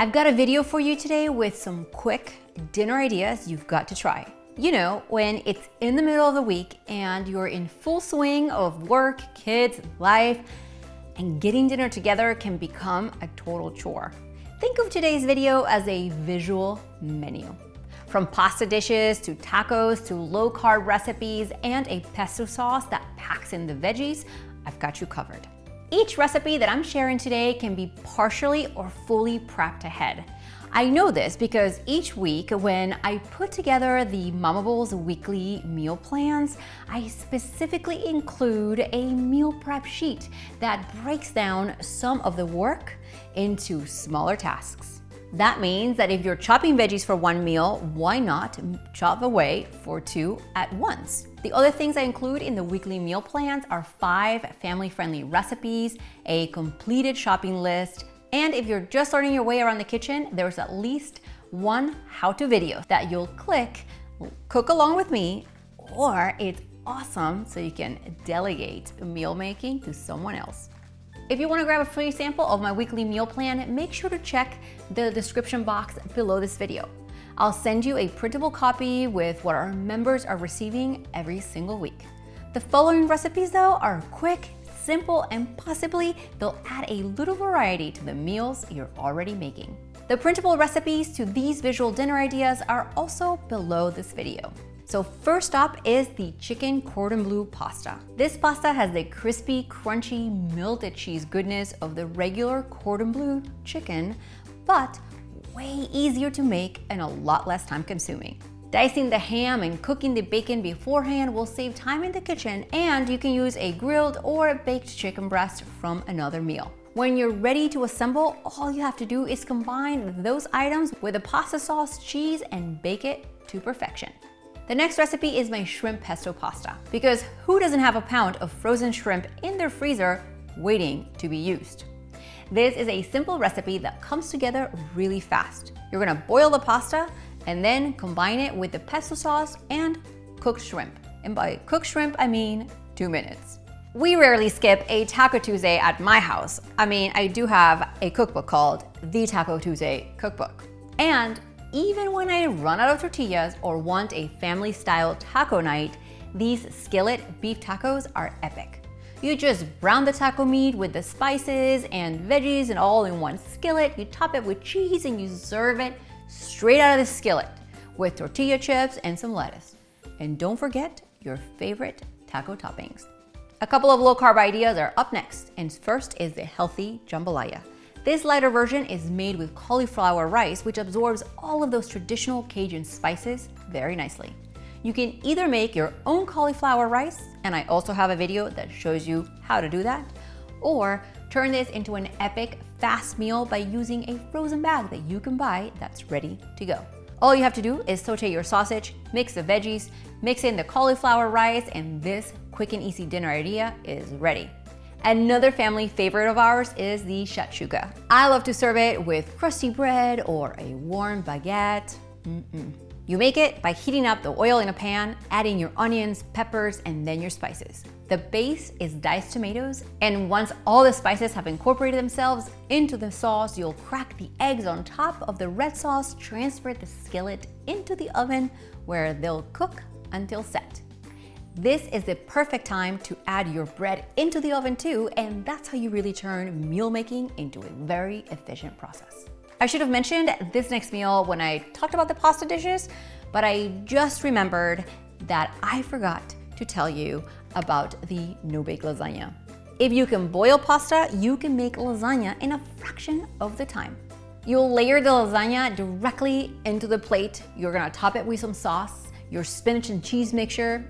I've got a video for you today with some quick dinner ideas you've got to try. You know, when it's in the middle of the week and you're in full swing of work, kids, life, and getting dinner together can become a total chore. Think of today's video as a visual menu. From pasta dishes to tacos to low-carb recipes and a pesto sauce that packs in the veggies, I've got you covered. Each recipe that I'm sharing today can be partially or fully prepped ahead. I know this because each week when I put together the MOMables weekly meal plans, I specifically include a meal prep sheet that breaks down some of the work into smaller tasks. That means that if you're chopping veggies for one meal, why not chop away for two at once? The other things I include in the weekly meal plans are 5 family-friendly recipes, a completed shopping list, and if you're just learning your way around the kitchen, there's at least one how-to video that you'll click, cook along with me, or it's awesome so you can delegate meal making to someone else. If you want to grab a free sample of my weekly meal plan, make sure to check the description box below this video. I'll send you a printable copy with what our members are receiving every single week. The following recipes though are quick, simple, and possibly they'll add a little variety to the meals you're already making. The printable recipes to these visual dinner ideas are also below this video. So first up is the chicken cordon bleu pasta. This pasta has the crispy, crunchy, melted cheese goodness of the regular cordon bleu chicken, but way easier to make and a lot less time consuming. Dicing the ham and cooking the bacon beforehand will save time in the kitchen, and you can use a grilled or baked chicken breast from another meal. When you're ready to assemble, all you have to do is combine those items with the pasta sauce, cheese, and bake it to perfection. The next recipe is my shrimp pesto pasta, because who doesn't have a pound of frozen shrimp in their freezer waiting to be used? This is a simple recipe that comes together really fast. You're gonna boil the pasta and then combine it with the pesto sauce and cooked shrimp. And by cooked shrimp, I mean 2 minutes. We rarely skip a Taco Tuesday at my house. I do have a cookbook called The Taco Tuesday Cookbook. And even when I run out of tortillas or want a family-style taco night, these skillet beef tacos are epic. You just brown the taco meat with the spices and veggies and all in one skillet. You top it with cheese and you serve it straight out of the skillet with tortilla chips and some lettuce. And don't forget your favorite taco toppings. A couple of low-carb ideas are up next, and first is the healthy jambalaya. This lighter version is made with cauliflower rice, which absorbs all of those traditional Cajun spices very nicely. You can either make your own cauliflower rice, and I also have a video that shows you how to do that, or turn this into an epic fast meal by using a frozen bag that you can buy that's ready to go. All you have to do is saute your sausage, mix the veggies, mix in the cauliflower rice, and this quick and easy dinner idea is ready. Another family favorite of ours is the shakshuka. I love to serve it with crusty bread or a warm baguette. You make it by heating up the oil in a pan, adding your onions, peppers, and then your spices. The base is diced tomatoes, and once all the spices have incorporated themselves into the sauce, you'll crack the eggs on top of the red sauce, transfer the skillet into the oven where they'll cook until set. This is the perfect time to add your bread into the oven too, and that's how you really turn meal making into a very efficient process. I should have mentioned this next meal when I talked about the pasta dishes, but I just remembered that I forgot to tell you about the no-bake lasagna. If you can boil pasta, you can make lasagna in a fraction of the time. You'll layer the lasagna directly into the plate. You're gonna top it with some sauce, your spinach and cheese mixture.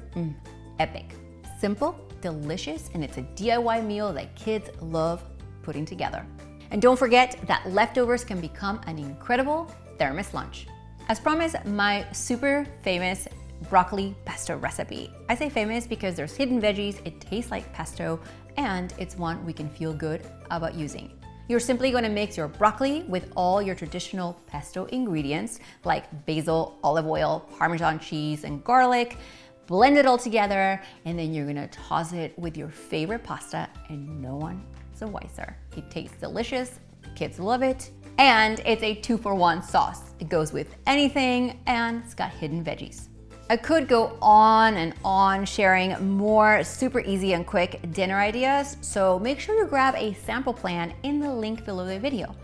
Epic. Simple, delicious, and it's a DIY meal that kids love putting together. And don't forget that leftovers can become an incredible thermos lunch. As promised, my super famous broccoli pesto recipe. I say famous because there's hidden veggies, it tastes like pesto, and it's one we can feel good about using. You're simply going to mix your broccoli with all your traditional pesto ingredients like basil, olive oil, Parmesan cheese, and garlic. Blend it all together, and then you're going to toss it with your favorite pasta, and no one is the wiser. It tastes delicious kids love it. And it's a 2-for-1 sauce. It goes with anything and it's got hidden veggies. I could go on and on sharing more super easy and quick dinner ideas, so make sure you grab a sample plan in the link below the video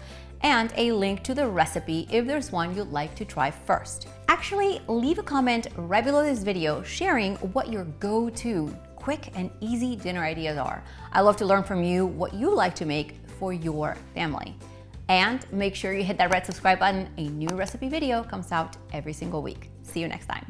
and a link to the recipe if there's one you'd like to try first. Actually, leave a comment right below this video sharing what your go-to quick and easy dinner ideas are. I love to learn from you what you like to make for your family. And make sure you hit that red subscribe button. A new recipe video comes out every single week. See you next time.